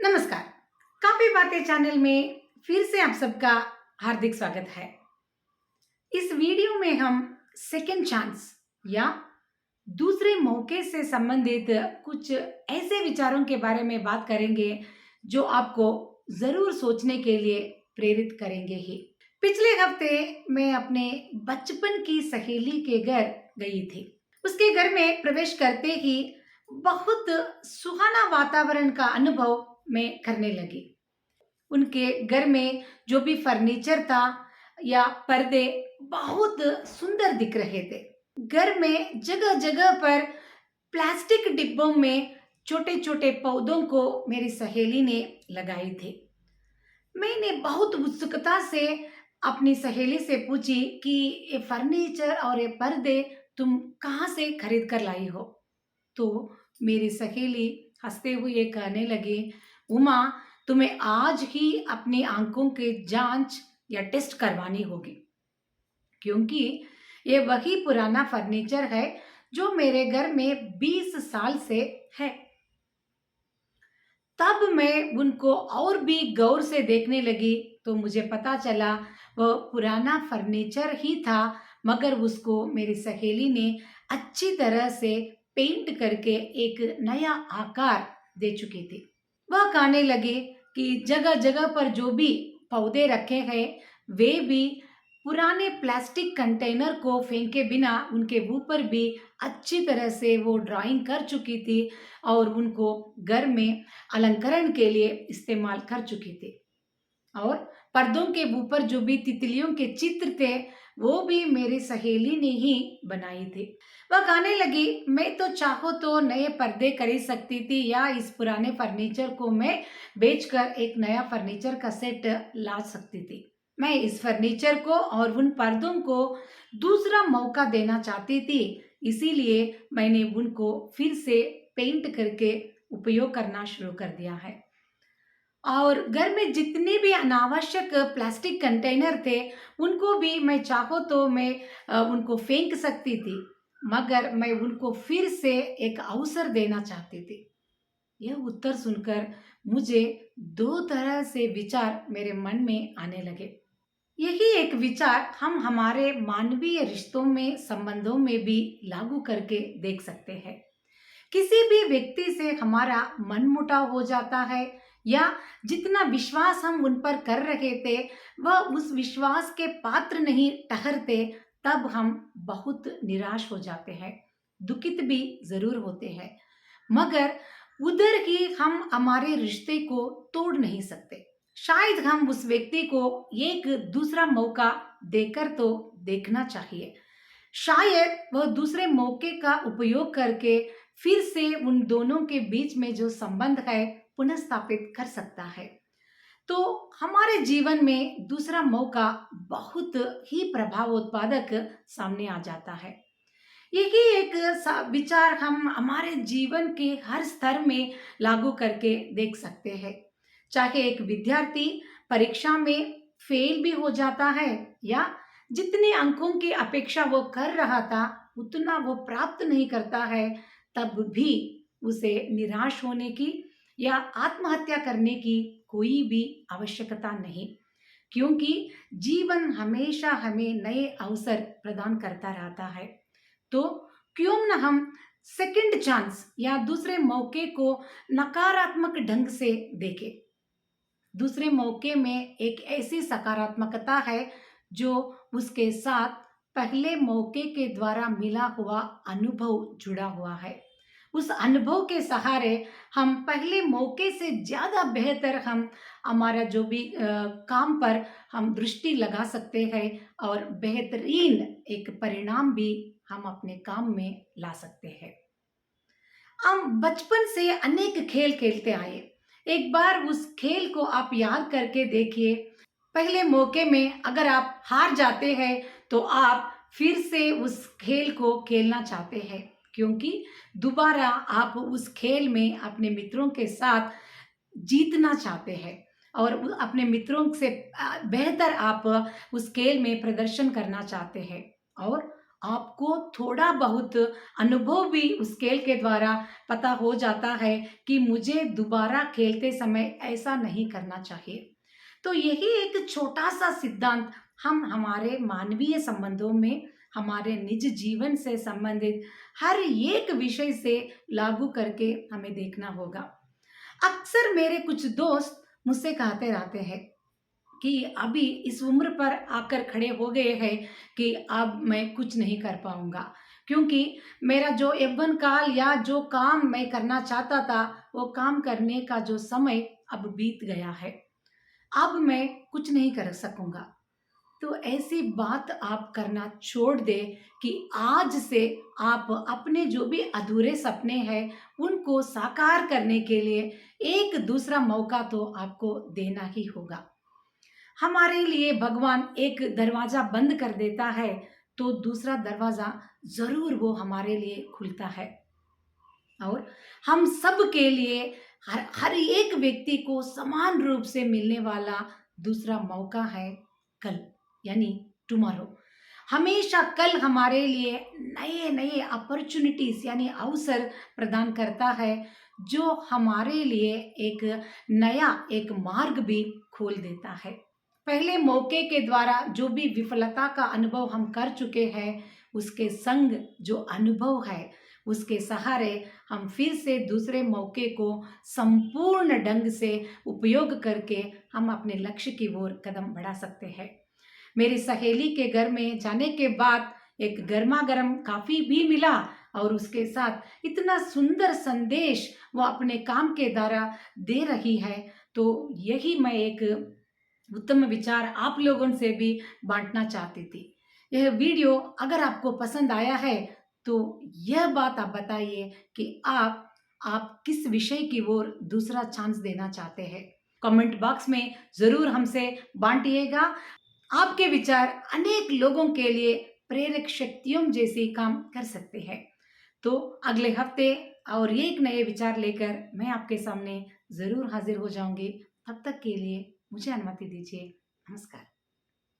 नमस्कार। काफी बातें चैनल में फिर से आप सबका हार्दिक स्वागत है। इस वीडियो में हम सेकंड चांस या दूसरे मौके से संबंधित कुछ ऐसे विचारों के बारे में बात करेंगे जो आपको जरूर सोचने के लिए प्रेरित करेंगे ही। पिछले हफ्ते मैं अपने बचपन की सहेली के घर गई थी। उसके घर में प्रवेश करते ही बहुत सुहाना वातावरण का अनुभव मैं करने लगी। उनके घर में जो भी फर्नीचर था या पर्दे बहुत सुंदर दिख रहे थे। घर में जगह जगह पर प्लास्टिक डिब्बों में छोटे छोटे पौधों को मेरी सहेली ने लगाई थी। मैंने बहुत उत्सुकता से अपनी सहेली से पूछी कि ये फर्नीचर और ये पर्दे तुम कहाँ से खरीद कर लाई हो। तो मेरी सहेली हंसते हुए कहने लगी, उमा, तुम्हें आज ही अपनी आंखों के जांच या टेस्ट करवानी होगी, क्योंकि ये वही पुराना फर्नीचर है जो मेरे घर में 20 साल से है। तब मैं उनको और भी गौर से देखने लगी तो मुझे पता चला वह पुराना फर्नीचर ही था, मगर उसको मेरी सहेली ने अच्छी तरह से पेंट करके एक नया आकार दे चुकी थी। वह कहने लगे कि जगह जगह पर जो भी पौधे रखे हैं वे भी पुराने प्लास्टिक कंटेनर को फेंके बिना उनके ऊपर भी अच्छी तरह से वो ड्राइंग कर चुकी थी और उनको घर में अलंकरण के लिए इस्तेमाल कर चुकी थी। और पर्दों के ऊपर जो भी तितलियों के चित्र थे वो भी मेरी सहेली ने ही बनाई थी। वह कहने लगी, मैं तो चाहो तो नए पर्दे खरीद सकती थी या इस पुराने फर्नीचर को मैं बेचकर एक नया फर्नीचर का सेट ला सकती थी। मैं इस फर्नीचर को और उन पर्दों को दूसरा मौका देना चाहती थी, इसीलिए मैंने उनको फिर से पेंट करके उपयोग करना शुरू कर दिया है। और घर में जितने भी अनावश्यक प्लास्टिक कंटेनर थे उनको भी मैं चाहो तो मैं उनको फेंक सकती थी, मगर मैं उनको फिर से एक अवसर देना चाहती थी। यह उत्तर सुनकर मुझे दो तरह से विचार मेरे मन में आने लगे। यही एक विचार हम हमारे मानवीय रिश्तों में, संबंधों में भी लागू करके देख सकते हैं। किसी भी व्यक्ति से हमारा मनमुटाव हो जाता है या जितना विश्वास हम उन पर कर रहे थे वह उस विश्वास के पात्र नहीं ठहरते, तब हम बहुत निराश हो जाते हैं, दुखित भी जरूर होते हैं, मगर उधर ही हम हमारे रिश्ते को तोड़ नहीं सकते। शायद हम उस व्यक्ति को एक दूसरा मौका देकर तो देखना चाहिए। शायद वह दूसरे मौके का उपयोग करके फिर से उन दोनों के बीच में जो संबंध है पुनः स्थापित कर सकता है। तो हमारे जीवन में दूसरा मौका बहुत ही प्रभाव उत्पादक सामने आ जाता है। यही एक विचार हम हमारे जीवन के हर स्तर में लागू करके देख सकते हैं। चाहे एक विद्यार्थी परीक्षा में फेल भी हो जाता है या जितने अंकों की अपेक्षा वो कर रहा था उतना वो प्राप्त नहीं करता है, तब भी उसे निराश होने की या आत्महत्या करने की कोई भी आवश्यकता नहीं, क्योंकि जीवन हमेशा हमें नए अवसर प्रदान करता रहता है। तो क्यों न हम सेकंड चांस या दूसरे मौके को नकारात्मक ढंग से देखें। दूसरे मौके में एक ऐसी सकारात्मकता है जो उसके साथ पहले मौके के द्वारा मिला हुआ अनुभव जुड़ा हुआ है। उस अनुभव के सहारे हम पहले मौके से ज़्यादा बेहतर हम हमारा जो भी काम पर हम दृष्टि लगा सकते हैं और बेहतरीन एक परिणाम भी हम अपने काम में ला सकते हैं। हम बचपन से अनेक खेल खेलते आए। एक बार उस खेल को आप याद करके देखिए। पहले मौके में अगर आप हार जाते हैं तो आप फिर से उस खेल को खेलना चाहते हैं, क्योंकि दोबारा आप उस खेल में अपने मित्रों के साथ जीतना चाहते हैं और अपने मित्रों से बेहतर आप उस खेल में प्रदर्शन करना चाहते हैं। और आपको थोड़ा बहुत अनुभव भी उस खेल के द्वारा पता हो जाता है कि मुझे दोबारा खेलते समय ऐसा नहीं करना चाहिए। तो यही एक छोटा-सा सिद्धांत हम हमारे मानवीय संबंधों में, हमारे निज जीवन से संबंधित हर एक विषय से लागू करके हमें देखना होगा। अक्सर मेरे कुछ दोस्त मुझसे कहते रहते हैं कि अभी इस उम्र पर आकर खड़े हो गए हैं कि अब मैं कुछ नहीं कर पाऊँगा। क्योंकि मेरा जो यौवन काल या जो काम मैं करना चाहता था, वो काम करने का जो समय अब बीत गया है। अब मैं कुछ नहीं कर सकूँगा। तो ऐसी बात आप करना छोड़ दें कि आज से आप अपने जो भी अधूरे सपने हैं, उनको साकार करने के लिए एक दूसरा मौका तो आपको देना ही होगा। हमारे लिए भगवान एक दरवाज़ा बंद कर देता है, तो दूसरा दरवाज़ा ज़रूर वो हमारे लिए खुलता है। और हम सब के लिए हर हर एक व्यक्ति को समान रूप से मिलने वाला दूसरा मौका है कल, यानी टुमारो। हमेशा कल हमारे लिए नए-नए अपॉर्च्युनिटीज़ यानी अवसर प्रदान करता है, जो हमारे लिए एक नया एक मार्ग भी खोल देता है। पहले मौके के द्वारा जो भी विफलता का अनुभव हम कर चुके हैं, उसके संग जो अनुभव है, उसके सहारे हम फिर से दूसरे मौके को संपूर्ण ढंग से उपयोग करके हम अपने लक्ष्य की ओर कदम बढ़ा सकते हैं। मेरी सहेली के घर में जाने के बाद एक गरमा-गरम कॉफ़ी भी मिला और उसके साथ इतना सुंदर संदेश वो अपने काम के द्वारा दे रही है, तो यही मैं एक उत्तम विचार आप लोगों से भी बाँटना चाहती थी। यह वीडियो अगर आपको पसंद आया है, तो यह बात आप बताइए कि आप किस विषय की ओर दूसरा चांस देना चाहते हैं? कमेंट बॉक्स में ज़रूर हमसे बाँटिएगा। आपके विचार अनेक लोगों के लिए प्रेरक शक्तियों जैसे काम कर सकते हैं। तो अगले हफ्ते और एक नए विचार लेकर मैं आपके सामने ज़रूर हाज़िर हो जाऊँगी। तब तक के लिए मुझे अनुमति दीजिए। नमस्कार।